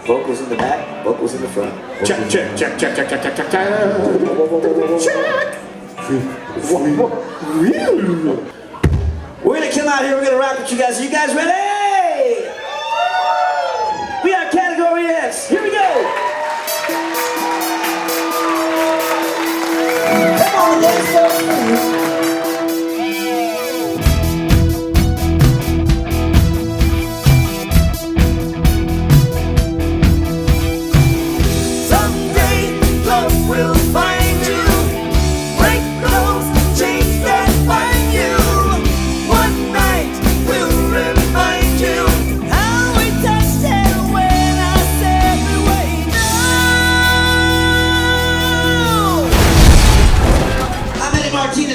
Vocals in the back, vocals in the front. Check. We're gonna come out here, we're gonna rock with you guys. Are you guys ready? We are Category X. Here we go. Come on, dance floor.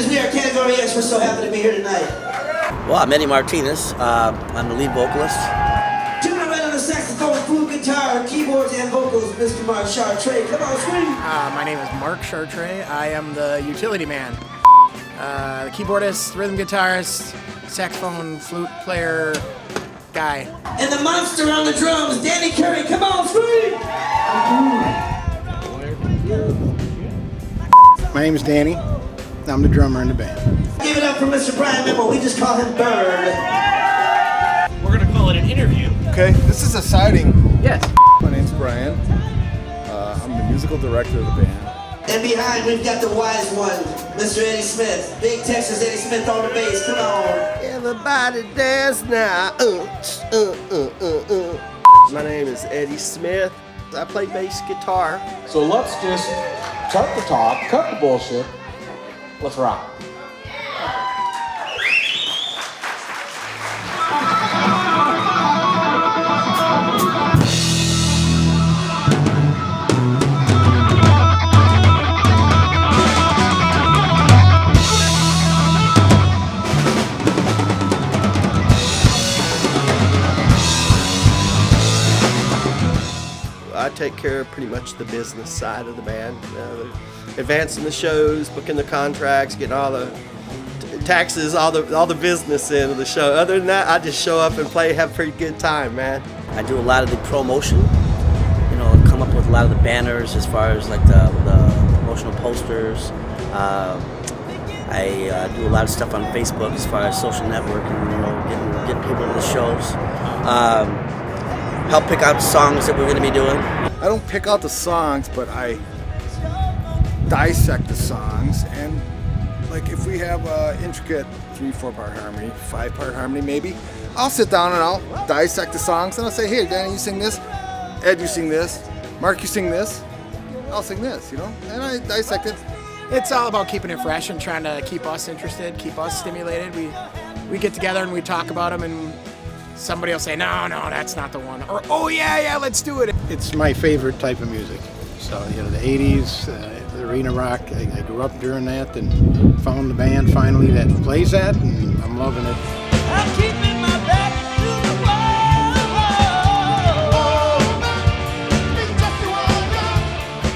We are Category X. We're so happy to be here tonight. Well, I'm Eddie Martinez. I'm the lead vocalist. To my right on the saxophone, flute, guitar, keyboards, and vocals, Mr. Mark Chartre. Come on, scream. My name is Mark Chartre. I am the utility man. The keyboardist, rhythm guitarist, saxophone, flute player guy. And the monster on the drums, Danny Curry. Come on, scream. My name is Danny. I'm the drummer in the band. Give it up for Mr. Brian Mimmo. We just call him Bird. We're gonna call it an interview. Okay, this is a sighting. Yes. My name's Brian. I'm the musical director of the band. And behind, we've got the wise one, Mr. Eddie Smith. Big Texas Eddie Smith on the bass. Come on. Everybody dance now. My name is Eddie Smith. I play bass guitar. So let's just cut the talk, cut the bullshit. Let's rock. I take care of pretty much the business side of the band. Advancing the shows, booking the contracts, getting all the taxes, all the business in of the show. Other than that, I just show up and play, have a pretty good time, man. I do a lot of the promotion, come up with a lot of the banners as far as like the promotional posters. I do a lot of stuff on Facebook as far as social networking, getting people to the shows. Help pick out the songs that we're going to be doing. I don't pick out the songs, but I dissect the songs, and like if we have an intricate 3-4 part harmony, 5-part harmony maybe, I'll sit down and I'll dissect the songs and I'll say, here, Danny, you sing this, Ed, you sing this, Mark, you sing this, I'll sing this, and I dissect it. It's all about keeping it fresh and trying to keep us interested, keep us stimulated. We get together and we talk about them, and somebody will say, no, that's not the one. Or, oh, yeah, let's do it. It's my favorite type of music. So, the 80s, the arena rock, I grew up during that and found the band finally that plays that, and I'm loving it. I'm keeping my back to the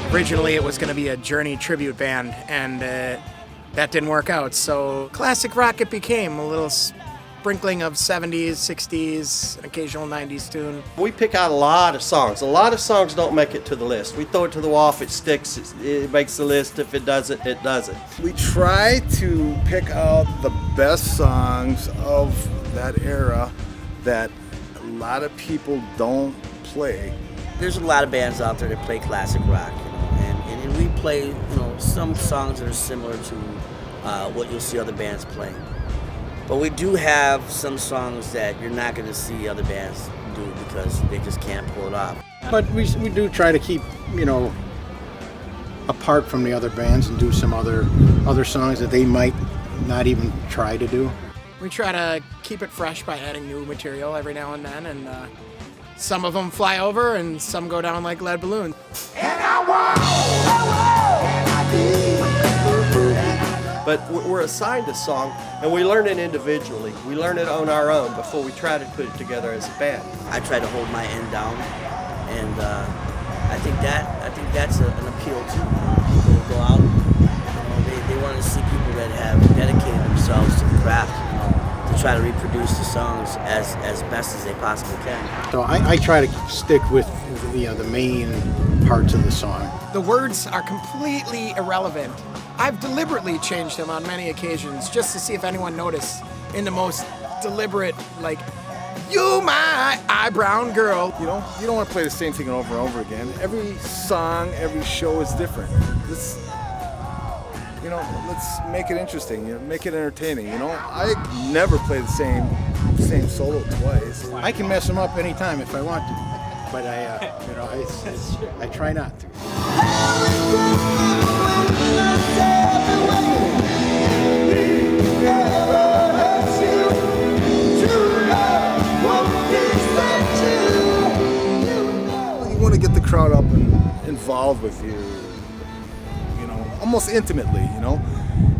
wall. Originally, it was going to be a Journey tribute band, and that didn't work out. So classic rock it became, a little sprinkling of 70s, 60s, an occasional 90s tune. We pick out a lot of songs. A lot of songs don't make it to the list. We throw it to the wall. If it sticks, it makes the list. If it doesn't, it doesn't. We try to pick out the best songs of that era that a lot of people don't play. There's a lot of bands out there that play classic rock, and we play, some songs that are similar to what you'll see other bands playing. But we do have some songs that you're not going to see other bands do because they just can't pull it off. But we do try to keep, apart from the other bands and do some other songs that they might not even try to do. We try to keep it fresh by adding new material every now and then, and some of them fly over and some go down like lead balloons. But we're assigned a song, and we learn it individually. We learn it on our own before we try to put it together as a band. I try to hold my end down, and I think that's an appeal too. People go out, they want to see people that have dedicated themselves to the craft, to try to reproduce the songs as best as they possibly can. So I try to stick with the main parts of the song. The words are completely irrelevant. I've deliberately changed them on many occasions just to see if anyone noticed in the most deliberate, like, you my eyebrow girl. You know, you don't want to play the same thing over and over again. Every song, every show is different. Let's make it interesting. Make it entertaining. I never play the same solo twice. I can mess them up anytime if I want to, but I try not to. You want to get the crowd up and involved with you, almost intimately,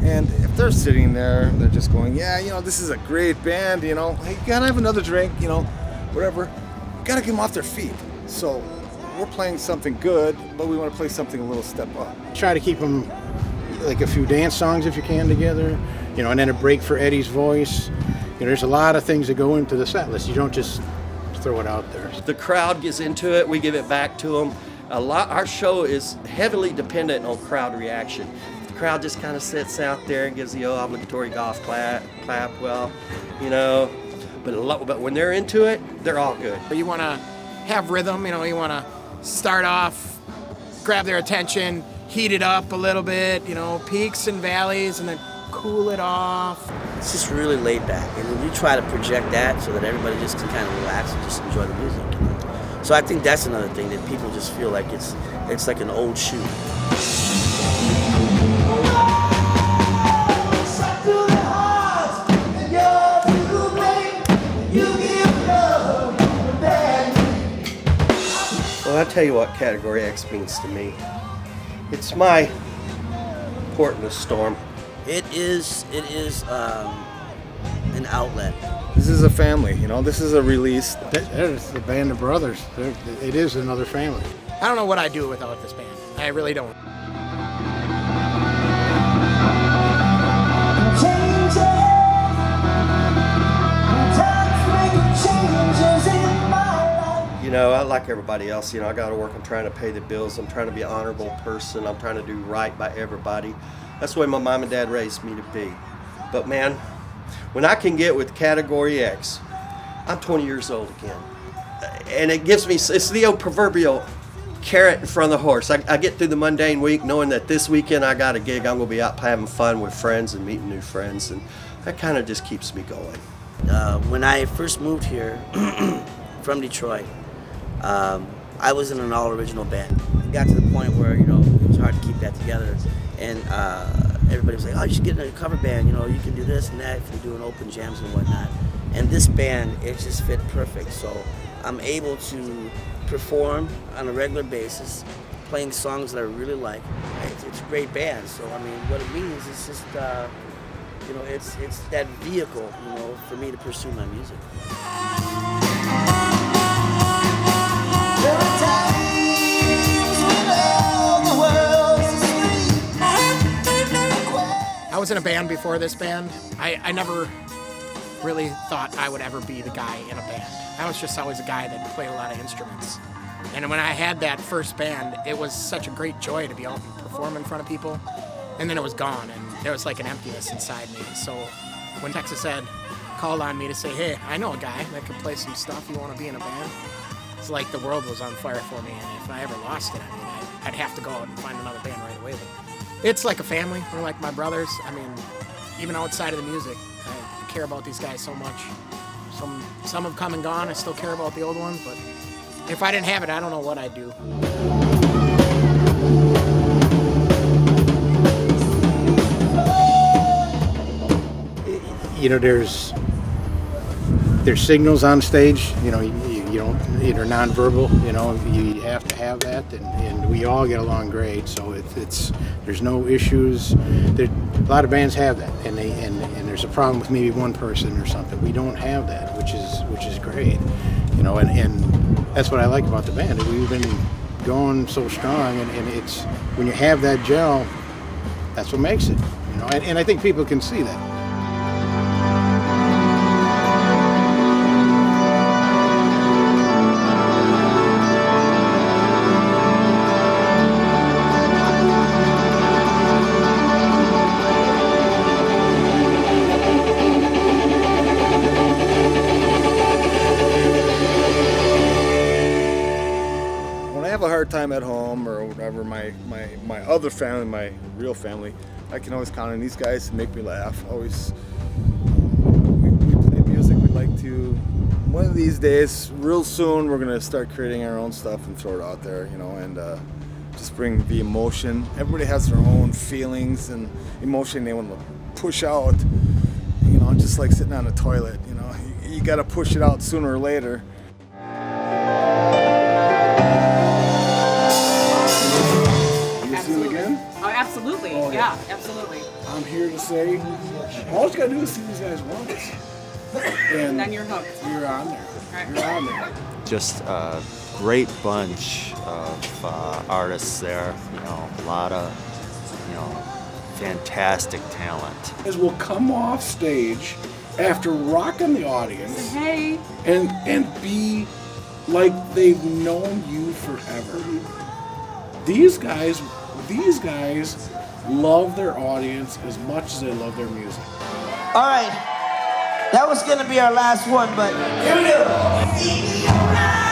And if they're sitting there, they're just going, yeah, this is a great band, hey, you gotta have another drink, whatever. You gotta get them off their feet. So we're playing something good, but we want to play something a little step up. Try to keep them like a few dance songs if you can together, and then a break for Eddie's voice. There's a lot of things that go into the set list. You don't just throw it out there. The crowd gets into it, we give it back to them. Our show is heavily dependent on crowd reaction. The crowd just kind of sits out there and gives the obligatory golf clap, well, but when they're into it, they're all good. You want to have rhythm, you want to start off, grab their attention, heat it up a little bit, peaks and valleys, and then cool it off. It's just really laid back, and we try to project that so that everybody just can kind of relax and just enjoy the music. So I think that's another thing, that people just feel like it's like an old shoe. Well, I'll tell you what Category X means to me. It's my port in the storm. It is an outlet. This is a family, this is a release. There's the band of brothers. It is another family. I don't know what I'd do without this band. I really don't. I like everybody else, I got to work. I'm trying to pay the bills. I'm trying to be an honorable person. I'm trying to do right by everybody. That's the way my mom and dad raised me to be. But man, when I can get with Category X, I'm 20 years old again. And it gives me, it's the old proverbial carrot in front of the horse. I get through the mundane week knowing that this weekend I got a gig. I'm going to be out having fun with friends and meeting new friends. And that kind of just keeps me going. When I first moved here from Detroit, I was in an all-original band. It got to the point where, it was hard to keep that together. And everybody was like, oh, you should get in a cover band, you can do this and that if you're doing open jams and whatnot. And this band, it just fit perfect. So I'm able to perform on a regular basis, playing songs that I really like. It's a great band. So, what it means is just, it's that vehicle, for me to pursue my music. I was in a band before this band. I never really thought I would ever be the guy in a band. I was just always a guy that played a lot of instruments. And when I had that first band, it was such a great joy to be out and perform in front of people. And then it was gone, and there was like an emptiness inside me. So when Texas Ed called on me to say, hey, I know a guy that could play some stuff, you want to be in a band? It's like the world was on fire for me, and if I ever lost it, I'd have to go out and find another band right away. But it's like a family. They're like my brothers. Even outside of the music, I care about these guys so much. Some have come and gone. I still care about the old ones, but if I didn't have it, I don't know what I'd do. There's signals on stage. You don't, they're nonverbal. You have to have that, and we all get along great. So there's no issues. A lot of bands have that, and there's a problem with maybe one person or something. We don't have that, which is great. And that's what I like about the band. We've been going so strong, and it's when you have that gel, that's what makes it. And I think people can see that. hard time at home or whatever, my other family, my real family, I can always count on these guys to make me laugh. Always, we play music. We like to. One of these days, real soon, we're gonna start creating our own stuff and throw it out there, you know, and just bring the emotion. Everybody has their own feelings and emotion they want to push out. You know, just like sitting on a toilet. You know, you got to push it out sooner or later. Oh, absolutely. Oh, yeah, absolutely. I'm here to say, all you gotta do is see these guys once. And then you're hooked. You're on there. Right. You're on there. Just a great bunch of artists there. You know, a lot of, fantastic talent. As will come off stage after rocking the audience Hey. and be like they've known you forever. These guys love their audience as much as they love their music. All right, that was gonna be our last one, but here we go.